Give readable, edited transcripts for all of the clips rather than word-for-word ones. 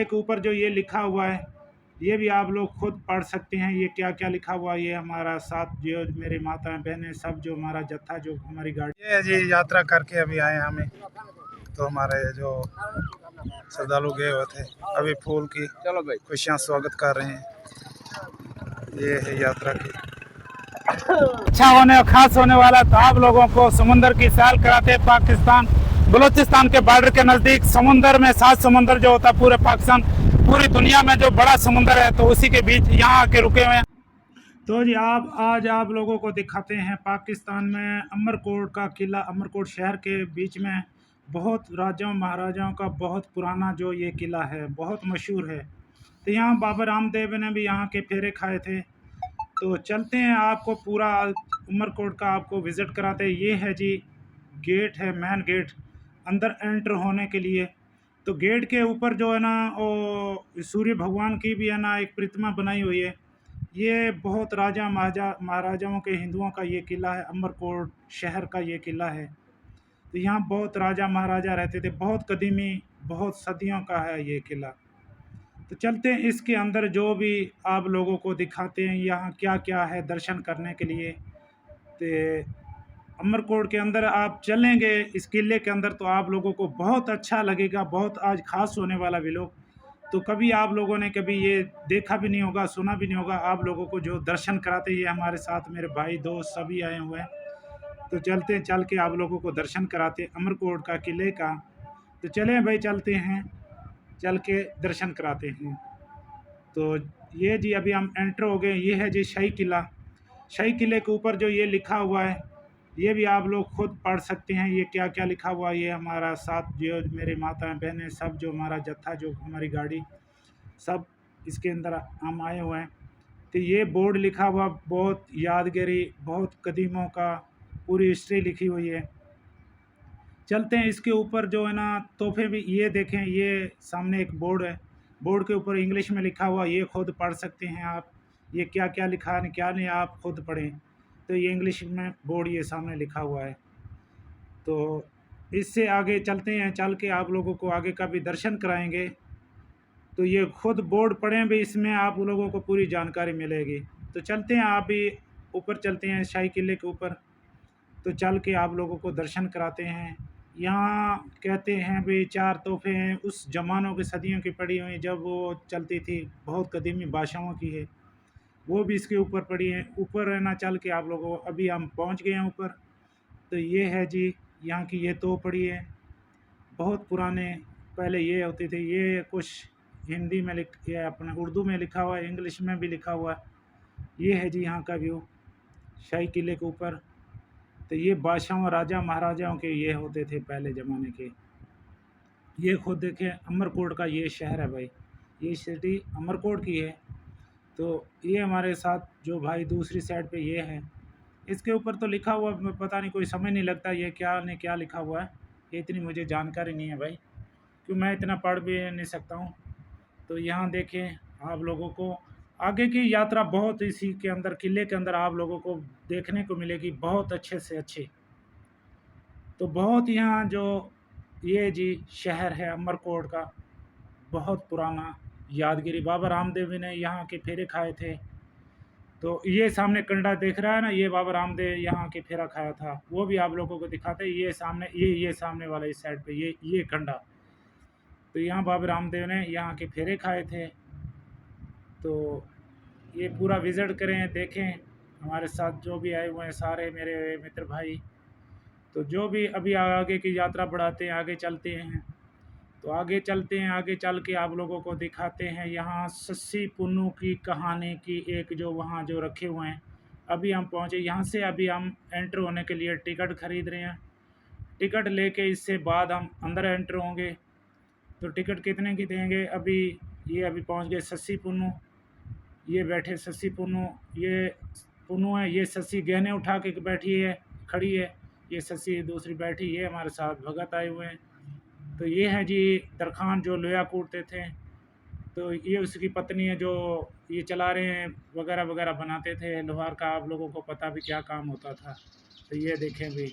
के ऊपर जो ये लिखा हुआ है ये भी आप लोग खुद पढ़ सकते हैं। ये क्या क्या लिखा हुआ है, ये हमारा साथ जो मेरे माता बहनें सब जो हमारा जत्था जो हमारी गाड़ी ये जी यात्रा करके अभी आए हमें। तो हमारे जो श्रद्धालु गए हुए थे अभी फूल की खुशियाँ स्वागत कर रहे हैं। ये है यात्रा की अच्छा होने और खास होने वाला। तो आप लोगों को समुंदर की सैर कराते पाकिस्तान बलूचिस्तान के बॉर्डर के नज़दीक समुंदर में 7 समुंदर जो होता है पूरे पाकिस्तान पूरी दुनिया में जो बड़ा समुंदर है तो उसी के बीच यहाँ आके रुके हुए हैं। तो जी आज आप लोगों को दिखाते हैं पाकिस्तान में अमरकोट का किला। अमरकोट शहर के बीच में बहुत राजाओं महाराजाओं का बहुत पुराना जो ये किला है बहुत मशहूर है। तो यहाँ बाबा रामदेव ने भी यहाँ के फेरे खाए थे। तो चलते हैं आपको पूरा उमरकोट का आपको विज़िट कराते हैं। ये है जी गेट है, मेन गेट अंदर एंटर होने के लिए। तो गेट के ऊपर जो है ना वो सूर्य भगवान की भी है ना एक प्रतिमा बनाई हुई है। ये बहुत राजा महाराजाओं के हिंदुओं का ये किला है, अमरकोट शहर का ये किला है। तो यहाँ बहुत राजा महाराजा रहते थे, बहुत कदीमी बहुत सदियों का है ये किला। तो चलते हैं इसके अंदर जो भी आप लोगों को दिखाते हैं यहाँ क्या क्या है दर्शन करने के लिए। तो अमरकोट के अंदर आप चलेंगे इस किले के अंदर तो आप लोगों को बहुत अच्छा लगेगा, बहुत आज खास होने वाला व्लॉग। तो कभी आप लोगों ने कभी ये देखा भी नहीं होगा, सुना भी नहीं होगा। आप लोगों को जो दर्शन कराते ये हमारे साथ मेरे भाई दोस्त सभी आए हुए हैं। तो चलते हैं, चल के आप लोगों को दर्शन कराते अमरकोट का किले का। तो चलें भाई चलते हैं, चल के दर्शन कराते हैं। तो ये जी अभी हम एंटर हो गए। ये है जी शाही किला। शाही किले के ऊपर जो ये लिखा हुआ है ये भी आप लोग खुद पढ़ सकते हैं। ये क्या क्या लिखा हुआ है, ये हमारा साथ जो मेरे माता बहनें सब जो हमारा जत्था जो हमारी गाड़ी सब इसके अंदर हम आए हुए हैं। तो ये बोर्ड लिखा हुआ बहुत यादगारी बहुत कदीमों का पूरी हिस्ट्री लिखी हुई है। चलते हैं इसके ऊपर जो है ना तोहफे भी ये देखें। ये सामने एक बोर्ड है, बोर्ड के ऊपर इंग्लिश में लिखा हुआ ये खुद पढ़ सकते हैं आप। ये क्या क्या लिखा है क्या नहीं आप खुद पढ़ें। तो ये इंग्लिश में बोर्ड ये सामने लिखा हुआ है। तो इससे आगे चलते हैं, चल के आप लोगों को आगे का भी दर्शन कराएंगे। तो ये खुद बोर्ड पढ़ें भी, इसमें आप लोगों को पूरी जानकारी मिलेगी। तो चलते हैं आप भी ऊपर चलते हैं शाही किले के ऊपर। तो चल के आप लोगों को दर्शन कराते हैं। यहाँ कहते हैं भी 4 तोहफे हैं उस ज़मानों की सदियों की पड़ी हुई जब वो चलती थी, बहुत कदीमी बादशाहों की है, वो भी इसके ऊपर पड़ी है। ऊपर है ना चल के आप लोगों को अभी हम पहुँच गए हैं ऊपर। तो ये है जी यहाँ की ये तोप पड़ी है बहुत पुराने पहले ये होती थी। ये कुछ हिंदी में ये अपने उर्दू में लिखा हुआ है, इंग्लिश में भी लिखा हुआ है। ये है जी यहाँ का व्यू शाही किले के ऊपर। तो ये बादशाहों राजा महाराजाओं के ये होते थे पहले ज़माने के। ये खुद देखें अमरकोट का ये शहर है भाई, ये सिटी अमरकोट की है। तो ये हमारे साथ जो भाई दूसरी साइड पे ये है, इसके ऊपर तो लिखा हुआ पता नहीं कोई समझ नहीं लगता ये क्या ने क्या लिखा हुआ है। ये इतनी मुझे जानकारी नहीं है भाई, क्यों मैं इतना पढ़ भी नहीं सकता हूँ। तो यहाँ देखें आप लोगों को आगे की यात्रा बहुत इसी के अंदर किले के अंदर आप लोगों को देखने को मिलेगी बहुत अच्छे से अच्छी। तो बहुत यहाँ जो ये जी शहर है अमरकोट का बहुत पुराना यादगिरी बाबा रामदेव ने यहाँ के फेरे खाए थे। तो ये सामने कंडा देख रहा है ना, ये बाबा रामदेव यहाँ के फेरा खाया था, वो भी आप लोगों को दिखाते हैं। ये सामने ये सामने वाला इस साइड पे ये कंडा। तो यहाँ बाबा रामदेव ने यहाँ के फेरे खाए थे। तो ये पूरा विज़िट करें देखें, हमारे साथ जो भी आए हुए हैं सारे मेरे मित्र भाई। तो जो भी अभी आगे की यात्रा बढ़ाते हैं आगे चलते हैं। तो आगे चलते हैं, आगे चल के आप लोगों को दिखाते हैं यहाँ सस्सी पुन्नू की कहानी की एक जो वहाँ जो रखे हुए हैं। अभी हम पहुँचे यहाँ से, अभी हम एंटर होने के लिए टिकट ख़रीद रहे हैं। टिकट लेके इससे बाद हम अंदर एंटर होंगे। तो टिकट कितने की देंगे अभी। ये अभी पहुँच गए सस्सी पुन्नू, ये बैठे सस्सी पुन्नू, ये पुन्नू है, ये सस्सी गहने उठा के बैठी है खड़ी है, ये सस्सी दूसरी बैठी है हमारे साथ भगत आए हुए हैं। तो ये है जी दरखान जो लोहा कूटते थे। तो ये उसकी पत्नी है जो ये चला रहे हैं वगैरह वगैरह बनाते थे लोहार का, आप लोगों को पता भी क्या काम होता था। तो ये देखें भाई,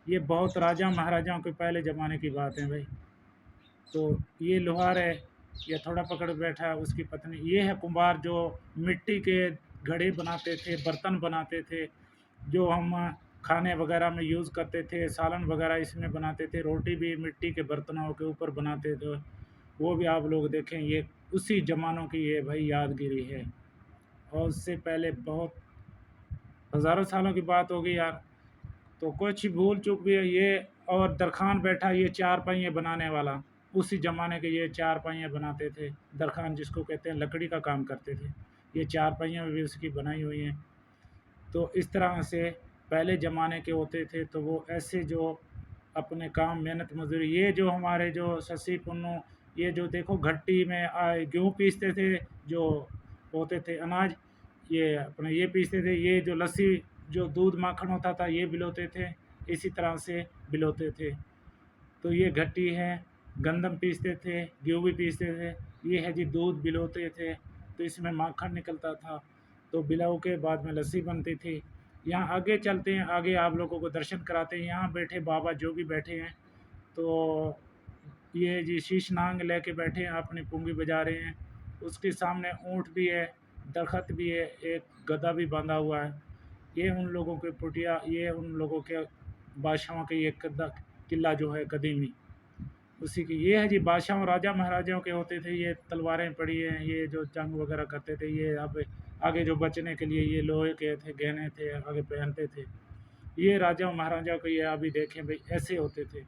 ये बहुत राजा महाराजाओं के पहले ज़माने की बात है भाई। तो ये लोहार है ये थोड़ा पकड़ बैठा है, उसकी पत्नी। ये है कुम्हार जो मिट्टी के घड़े बनाते थे, बर्तन बनाते थे, जो हम खाने वगैरह में यूज़ करते थे, सालन वगैरह इसमें बनाते थे, रोटी भी मिट्टी के बर्तनों के ऊपर बनाते थे। वो भी आप लोग देखें, ये उसी ज़मानों की ये भाई यादगिरी है। और उससे पहले बहुत हज़ारों सालों की बात होगी यार, तो कुछ भूल चूक भी है ये। और दरखान बैठा, ये चार पहिए बनाने वाला, उसी ज़माने के ये चार पहिए बनाते थे। दरखान जिसको कहते हैं, लकड़ी का काम करते थे। ये चार पहिए भी उसकी बनाई हुई हैं। तो इस तरह से पहले ज़माने के होते थे, तो वो ऐसे जो अपने काम मेहनत मजदूरी, ये जो हमारे जो ससी पुन्नू, ये जो देखो घट्टी में गेहूँ पीसते थे, जो होते थे अनाज, ये अपने ये पीसते थे। ये जो लस्सी, जो दूध माखन होता था, ये बिलोते थे, इसी तरह से बिलोते थे। तो ये घट्टी है, गंदम पीसते थे, गेहूँ भी पीसते थे। ये है जी दूध बिलोते थे, तो इसमें माखन निकलता था, तो बिलाऊ के बाद में लस्सी बनती थी। यहाँ आगे चलते हैं, आगे आप लोगों को दर्शन कराते हैं। यहाँ बैठे बाबा जो भी बैठे हैं, तो ये जी शीश नांग लेके बैठे हैं, अपनी पुंगी बजा रहे हैं। उसके सामने ऊँट भी है, दरख्त भी है, एक गधा भी बांधा हुआ है। ये उन लोगों के पुटिया, ये उन लोगों के बादशाहों के, ये किला जो है कदीमी, उसी की ये है जी। बादशाहों राजा महाराजाओं के होते थे, ये तलवारें पड़ी हैं, ये जो जंग वगैरह करते थे। ये अब आगे जो बचने के लिए ये लोहे के थे, गहने थे, आगे पहनते थे। ये राजा महाराजाओं के, ये अभी देखें भाई, ऐसे होते थे।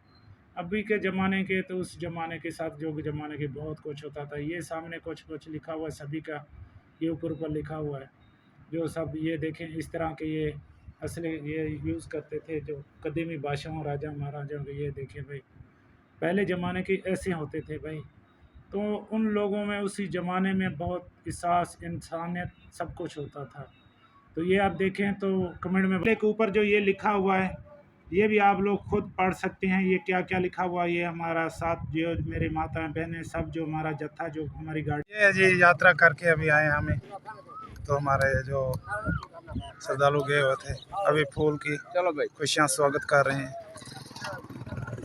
अभी के ज़माने के तो उस ज़माने के साथ जो ज़माने के बहुत कुछ होता था। ये सामने कुछ कुछ लिखा हुआ है सभी का, ये ऊपर लिखा हुआ है, जो सब ये देखें इस तरह के ये असली ये यूज़ करते थे, जो कदीमी बादशाहों राजा महाराजाओं के। ये देखें भाई, पहले ज़माने के ऐसे होते थे भाई। तो उन लोगों में उसी ज़माने में बहुत एहसास, इंसानियत, सब कुछ होता था। तो ये आप देखें तो कमेंट में के ऊपर जो ये लिखा हुआ है, ये भी आप लोग खुद पढ़ सकते हैं। ये क्या क्या लिखा हुआ है, ये हमारा साथ जो मेरे माता बहनें सब, जो हमारा जत्था, जो हमारी गाड़ी, ये जी यात्रा करके अभी आए हमें। तो हमारे जो श्रद्धालु गए हुए थे, अभी फूल की चलो भाई खुशियाँ स्वागत कर रहे हैं।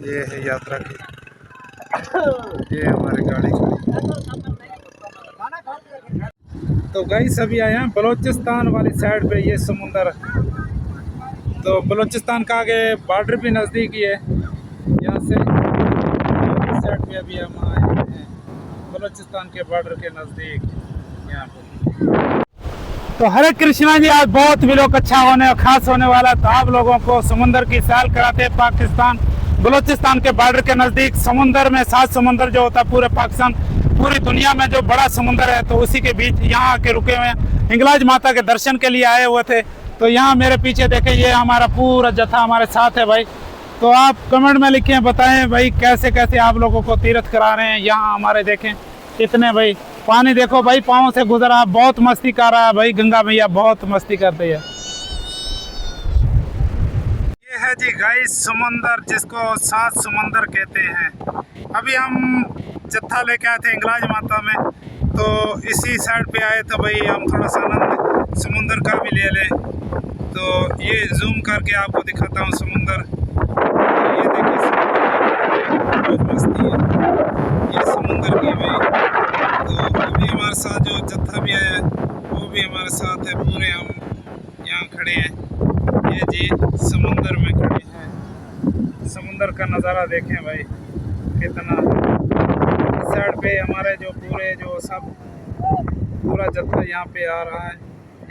ये है यात्रा की, ये हमारी गाड़ी खड़ी। तो गई सभी आए हैं बलूचिस्तान वाली साइड पे, ये समुंदर। तो बलूचिस्तान का आगे बॉर्डर भी नज़दीक ही है, यहाँ से साइड पे अभी हम आए हैं बलूचिस्तान के बॉर्डर के नज़दीक यहाँ पे। तो हरे कृष्णा जी, आज बहुत व्लॉग अच्छा होने और खास होने वाला। तो आप लोगों को समुंदर की सैर कराते हैं। पाकिस्तान बलूचिस्तान के बॉर्डर के नज़दीक समुंदर में, 7 समुंदर जो होता है पूरे पाकिस्तान, पूरी दुनिया में जो बड़ा समुंदर है, तो उसी के बीच यहाँ आके रुके हुए हैं। हिंगलाज माता के दर्शन के लिए आए हुए थे। तो यहाँ मेरे पीछे देखें, ये हमारा पूरा जत्था हमारे साथ है भाई। तो आप कमेंट में लिखें, बताएं भाई कैसे कैसे आप लोगों को तीर्थ करा रहे हैं। यहाँ हमारे देखें कितने भाई, पानी देखो भाई पाँव से गुजरा, बहुत मस्ती कर रहा है भाई। गंगा मैया बहुत मस्ती करती है। ये है जी गाइस समंदर, जिसको 7 समंदर कहते हैं। अभी हम जत्था लेके आए थे हिंगलाज माता में, तो इसी साइड पे आए तो भाई हम थोड़ा सा आनंद समुंदर का भी ले लें। तो ये जूम करके आपको दिखाता हूँ समुंदर। ये देखिए समुंदर बहुत मस्ती है, ये समुंदर की भाई। तो अभी हमारे साथ जो जत्था भी आया है, वो भी हमारे साथ है। पूरे हम यहाँ खड़े हैं, ये जी समुंदर में खड़े हैं। समुंदर का नज़ारा देखें भाई कितना। साइड पे हमारे जो पूरे जो सब पूरा जत्था यहाँ पे आ रहा है।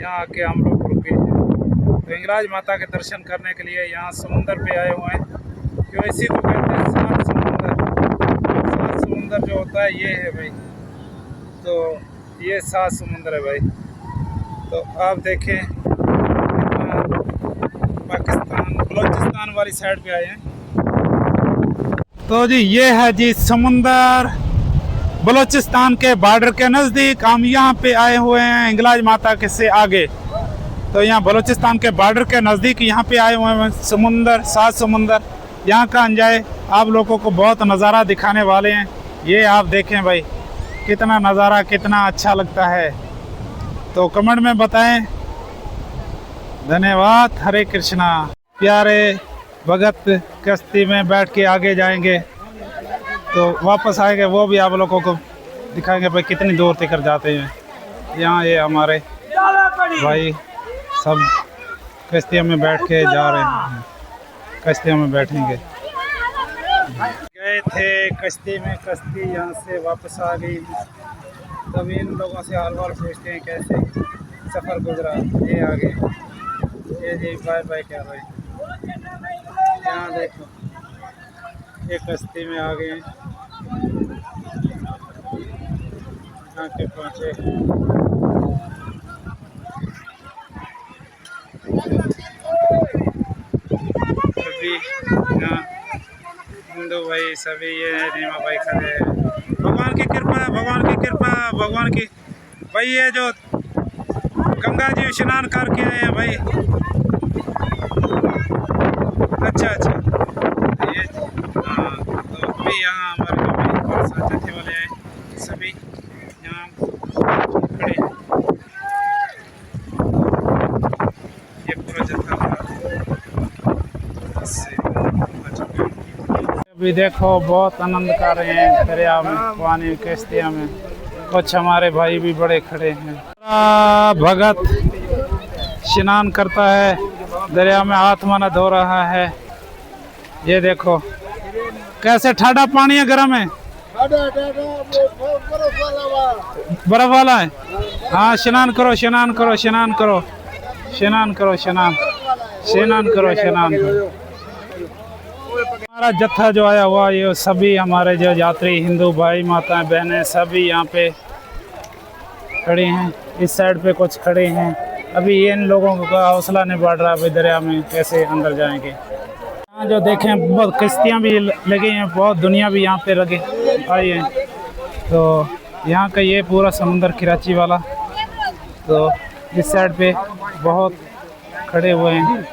यहाँ आके हम लोग रुके हैं, तो हिंगलाज माता के दर्शन करने के लिए यहाँ समुंदर पे आए हुए हैं। क्यों इसी को कहते हैं 7 समुंदर। 7 समुंदर जो होता है ये है भाई। तो ये 7 समुंदर है भाई। तो आप देखें कितना पाकिस्तान बलूचिस्तान वाली साइड पे आए हैं। तो जी ये है जी समुंदर बलूचिस्तान के बॉर्डर के नज़दीक। हम यहाँ पे आए हुए हैं हिंगलाज माता के से आगे। तो यहाँ बलूचिस्तान के बॉर्डर के नज़दीक यहाँ पे आए हुए हैं। समुंदर, 7 समुंदर यहाँ का अंजाए आप लोगों को बहुत नज़ारा दिखाने वाले हैं। ये आप देखें भाई कितना नज़ारा, कितना अच्छा लगता है। तो कमेंट में बताएं। धन्यवाद। हरे कृष्णा। प्यारे भगत कश्ती में बैठ के आगे जाएंगे, तो वापस आएंगे, वो भी आप लोगों को दिखाएंगे भाई कितनी दूर तक जाते हैं। यहाँ ये हमारे भाई सब कश्तियों में बैठ के जा रहे हैं, कश्तियों में बैठेंगे। गए थे कश्ती में, कश्ती यहाँ से वापस आ गई। तब इन लोगों से हाल वाल पूछते हैं कैसे सफ़र गुजरा। ये आगे ये जी बाय बाय क्या भाई। यहाँ देखो ये कश्ती में आ गए, यहाँ के पहुँचे। सभी यहाँ हिंदू भाई सभी, ये नीमा भाई खड़े हैं। भगवान की कृपा, भगवान की कृपा, भगवान की भाई। ये जो गंगा जी स्नान करके आए हैं भाई। अच्छा अच्छा, ये हाँ, तो अभी यहाँ हमारे जो भाई जत्थे वाले हैं सभी यहाँ खड़े हैं। ये पूरा जत्था अभी देखो बहुत आनंद कर रहे हैं दरिया में, पानी कश्तियों में। कुछ हमारे भाई भी बड़े खड़े हैं। भगत स्नान करता है दरिया में, हाथ माना धो रहा है। ये देखो कैसे ठंडा पानी है, गर्म है, बर्फ वाला है। हाँ स्नान करो, स्नान करो, स्नान करो, स्नान करो, स्नान स्नान करो, स्नान करो। हमारा जत्था जो आया हुआ, ये सभी हमारे जो यात्री हिंदू भाई माताएं बहनें सभी यहाँ पे खड़े हैं। इस साइड पे कुछ खड़े हैं। अभी इन लोगों का हौसला नहीं बढ़ रहा अभी दरिया में कैसे अंदर जाएंगे। यहाँ जो देखें बहुत किश्तियाँ भी लगी हैं, बहुत दुनिया भी यहाँ पे लगे आई है। तो यहाँ का ये पूरा समुंदर कराची वाला, तो इस साइड पे बहुत खड़े हुए हैं।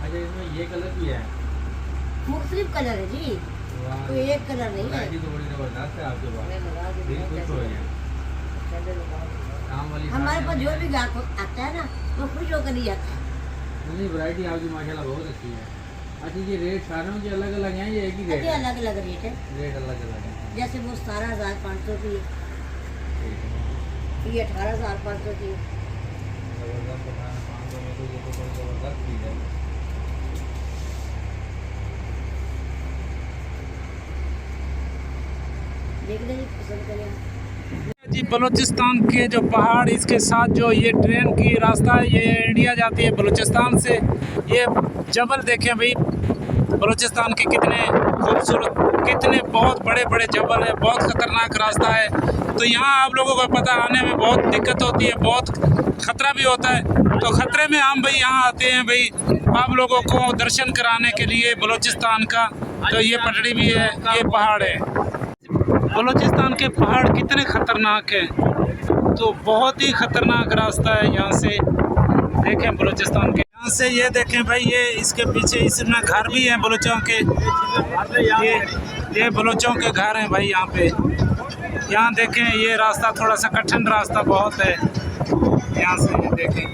अच्छा इसमें ये कलर भी है, मुख्तलिफ कलर है जी, कोई एक कलर नहीं है। तो बड़ी जबरदस्त है आपके पास, दिल खुश हो गया। काम वाली हमारे पास जो भी ग्राहक आता है ना वो खुश होकर ही आता है। नहीं वैरायटी आपकी माशाल्लाह बहुत अच्छी है। अच्छा ये रेट सारों के अलग अलग हैं, ये एक ही रेट है? अलग अलग रेट है, रेट अलग अलग है। जैसे वो 17,500 की, ये 18,500 की। जबरदस्त 500 में तो ये तो बड़ी जबरदस्त चीज़ है। देख लीजिए, पसंद करें जी। बलूचिस्तान के जो पहाड़, इसके साथ जो ये ट्रेन की रास्ता है, ये इंडिया जाती है बलूचिस्तान से। ये जबल देखें भाई, बलूचिस्तान के कितने खूबसूरत, कितने बहुत बड़े बड़े जबल है, बहुत ख़तरनाक रास्ता है। तो यहाँ आप लोगों को पता आने में बहुत दिक्कत होती है, बहुत ख़तरा भी होता है। तो ख़तरे में हम भाई यहाँ आते हैं भाई आप लोगों को दर्शन कराने के लिए बलूचिस्तान का। तो ये पटड़ी भी है, ये पहाड़ है। बलूचिस्तान के पहाड़ कितने ख़तरनाक हैं, तो बहुत ही ख़तरनाक रास्ता है यहाँ से। देखें बलूचिस्तान के यहाँ से, ये देखें भाई, ये इसके पीछे इसमें घर भी हैं बलूचों के। ये बलूचों के घर हैं भाई यहाँ पे। यहाँ देखें ये रास्ता थोड़ा सा कठिन रास्ता बहुत है यहाँ से, देखें